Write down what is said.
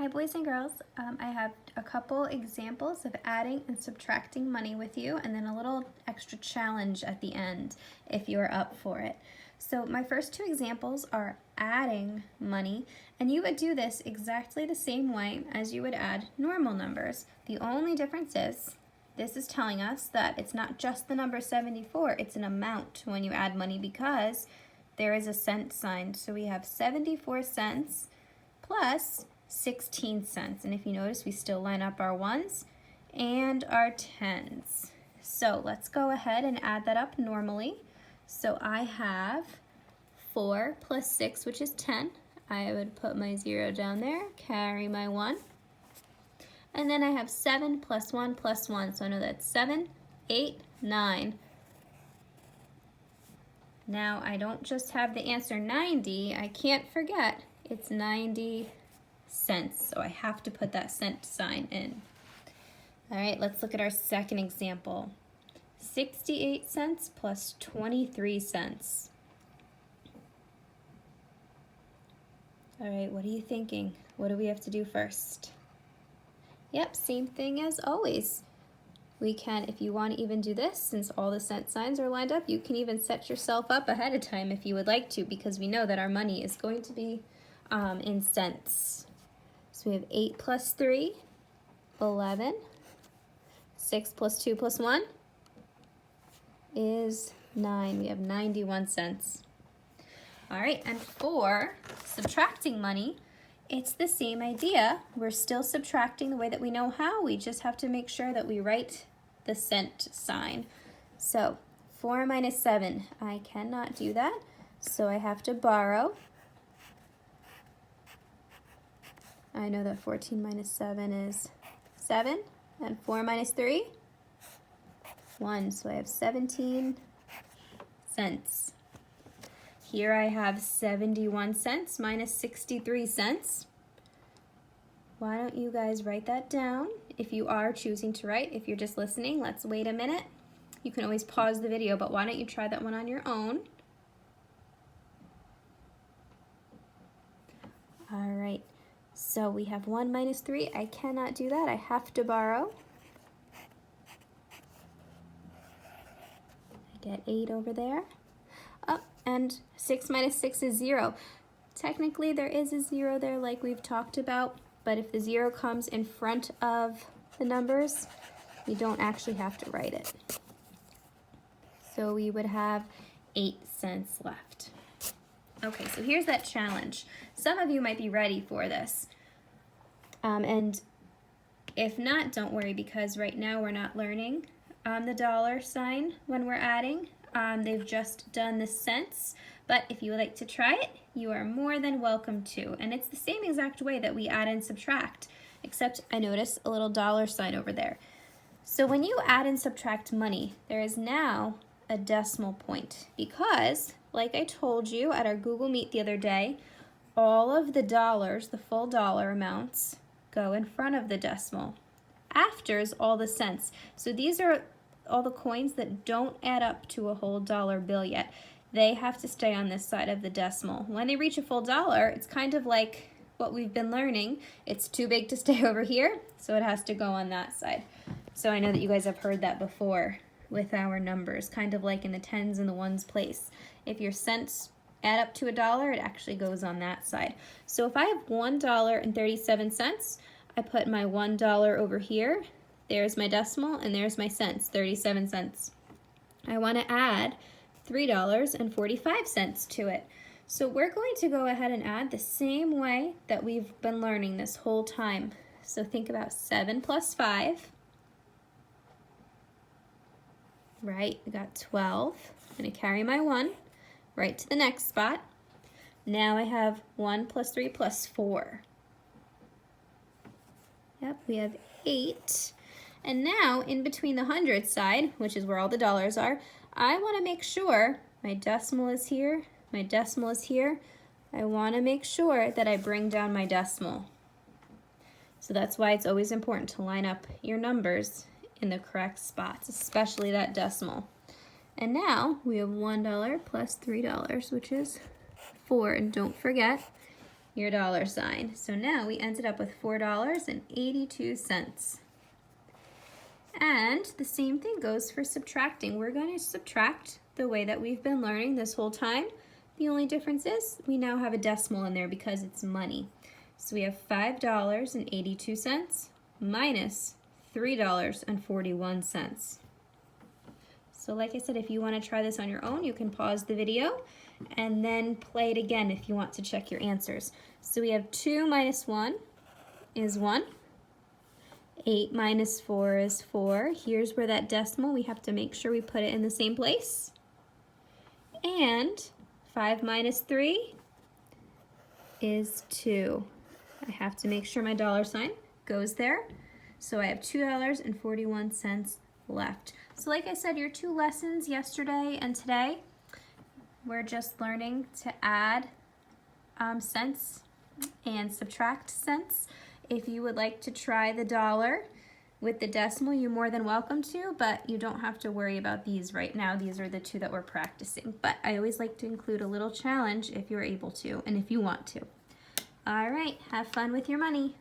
Hi boys and girls, I have a couple examples of adding and subtracting money with you and then a little extra challenge at the end if you're up for it. So my first two examples are adding money, and you would do this exactly the same way as you would add normal numbers. The only difference is this is telling us that it's not just the number 74, it's an amount when you add money because there is a cent sign. So we have 74 cents plus 16 cents. And if you notice, we still line up our ones and our tens. So let's go ahead and add that up normally. So I have 4 plus 6, which is 10. I would put my 0 down there, carry my 1. And then I have 7 plus 1 plus 1. So I know that's 7, 8, 9. Now I don't just have the answer 90. I can't forget it's 90 cents. So I have to put that cent sign in. All right, let's look at our second example. 68 cents plus 23 cents. All right, what are you thinking? What do we have to do first? Yep, same thing as always. We can, if you want to even do this, since all the cent signs are lined up, you can even set yourself up ahead of time if you would like to, because we know that our money is going to be in cents. So we have 8 plus 3, 11. 6 plus 2 plus 1 is 9. We have 91 cents. All right, and for subtracting money, it's the same idea. We're still subtracting the way that we know how. We just have to make sure that we write the cent sign. So 4 minus 7, I cannot do that, so I have to borrow. I know that 14 minus 7 is 7, and 4 minus 3, 1, so I have 17 cents. Here I have 71 cents minus 63 cents. Why don't you guys write that down if you are choosing to write? If you're just listening, let's wait a minute. You can always pause the video, but why don't you try that one on your own? All right, so we have 1 minus 3. I cannot do that. I have to borrow. I get 8 over there. Oh, and 6 minus 6 is 0. Technically, there is a 0 there like we've talked about, but if the 0 comes in front of the numbers, we don't actually have to write it. So we would have 8 cents left. Okay, so here's that challenge. Some of you might be ready for this. And if not, don't worry, because right now we're not learning the dollar sign when we're adding. They've just done the cents, but if you would like to try it, you are more than welcome to. And it's the same exact way that we add and subtract, except I notice a little dollar sign over there. So when you add and subtract money, there is now a decimal point because, like I told you at our Google Meet the other day, all of the dollars, the full dollar amounts, go in front of the decimal. After is all the cents. So these are all the coins that don't add up to a whole dollar bill yet. They have to stay on this side of the decimal. When they reach a full dollar, it's kind of like what we've been learning. It's too big to stay over here, so it has to go on that side. So I know that you guys have heard that before with our numbers, kind of like in the tens and the ones place. If your cents add up to a dollar, it actually goes on that side. So if I have $1.37, I put my $1 over here. There's my decimal, and there's my cents, 37 cents. I want to add $3.45 to it. So we're going to go ahead and add the same way that we've been learning this whole time. So think about 7 plus 5. Right, we got 12. I'm going to carry my 1 right to the next spot. Now I have 1 plus 3 plus 4. Yep, we have 8. And now, in between the hundredths side, which is where all the dollars are, I want to make sure my decimal is here, my decimal is here. I want to make sure that I bring down my decimal. So that's why it's always important to line up your numbers in the correct spots, especially that decimal. And now we have $1 plus $3, which is 4. And don't forget, your dollar sign. So now we ended up with $4.82. And the same thing goes for subtracting. We're going to subtract the way that we've been learning this whole time. The only difference is we now have a decimal in there because it's money. So we have $5.82 minus $3.41. So like I said, if you want to try this on your own, you can pause the video and then play it again if you want to check your answers. So we have 2 minus 1 is 1. 8 minus 4 is 4. Here's where that decimal, we have to make sure we put it in the same place. And 5 minus 3 is 2. I have to make sure my dollar sign goes there. So I have $2.41 left. So like I said, your 2 lessons yesterday and today, we're just learning to add cents and subtract cents. If you would like to try the dollar with the decimal, you're more than welcome to, but you don't have to worry about these right now. These are the 2 that we're practicing. But I always like to include a little challenge if you're able to and if you want to. All right, have fun with your money.